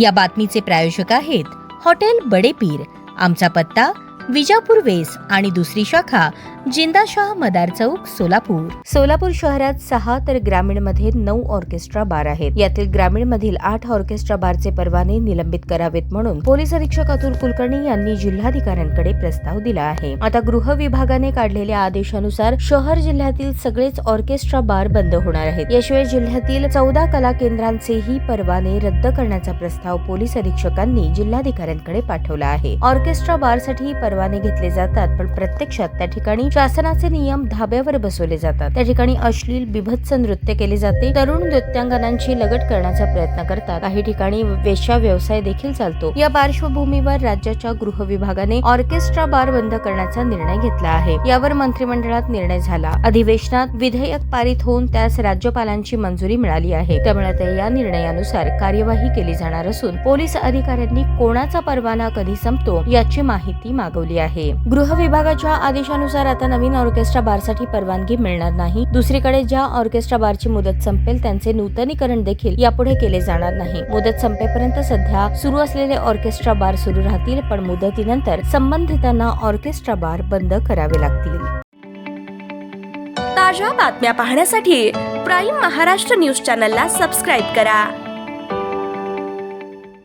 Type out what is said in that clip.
या बातमीचे प्रायोजक आहेत हॉटेल बडे पीर। आमचा पत्ता विजापूर वेस आणि दुसरी शाखा जिंदाशाह मदार चौक सोलापूर। सोलापूर शहरात 6 तर ग्रामीण मध्ये 9 ऑर्केस्ट्रा बार आहेत। यातील ग्रामीण मधील 8 ऑर्केस्ट्रा बारचे परवाने निलंबित करावेत म्हणून पोलीस अधीक्षक अतुल कुलकर्णी यांनी जिल्हाधिकाऱ्यांकडे प्रस्ताव दिला आहे। आता गृह विभागाने काढलेल्या आदेशानुसार शहर जिल्ह्यातील सगळेच ऑर्केस्ट्रा बार बंद होणार आहेत। याशिवाय जिल्ह्यातील 14 कला केंद्रांचेही परवाने रद्द करण्याचा प्रस्ताव पोलीस अधीक्षकांनी जिल्हाधिकाऱ्यांकडे पाठवला आहे। ऑर्केस्ट्रा बारसाठी परवाने घेतले जातात, पण प्रत्यक्षात त्या ठिकाणी शासनाचे नियम धाब्यावर बसवले जातात। त्या ठिकाणी अश्लील बिभत्स नृत्य केले जाते, तरुण नृत्यांगनांची लगट करण्याचा प्रयत्न करतात, काही ठिकाणी वेश्या व्यवसाय देखील चालतो। या पार्श्वभूमीवर राज्याच्या गृह विभागाने ऑर्केस्ट्रा बार बंद करण्याचा निर्णय घेतला आहे। यावर मंत्रिमंडळात निर्णय झाला। अधिवेशनात विधेयक पारित होऊन त्यास राज्यपालांची मंजुरी मिळाली आहे। त्यामुळे या निर्णयानुसार कार्यवाही केली जाणार असून पोलीस अधिकाऱ्यांनी कोणाचा परवाना कधी संपतो याची माहिती मागवली आहे। गृह विभागाच्या आदेशानुसार आता नवीन ऑर्केस्ट्रा बारसाठी परवानगी मिळणार नाही। दुसरीकडे ज्या ऑर्केस्ट्रा बारची मुदत संपेल त्यांचे नूतनीकरण देखील यापुढे केले जाणार नाही। मुदत संपेपर्यंत सध्या सुरू असलेले ऑर्केस्ट्रा बार सुरू राहतील, पण मुदतीनंतर संबंधितांना ऑर्केस्ट्रा बार बंद करावे लागतील। ताज्या बातम्या पाहण्यासाठी प्राईम महाराष्ट्र न्यूज चॅनलला सबस्क्राईब करा।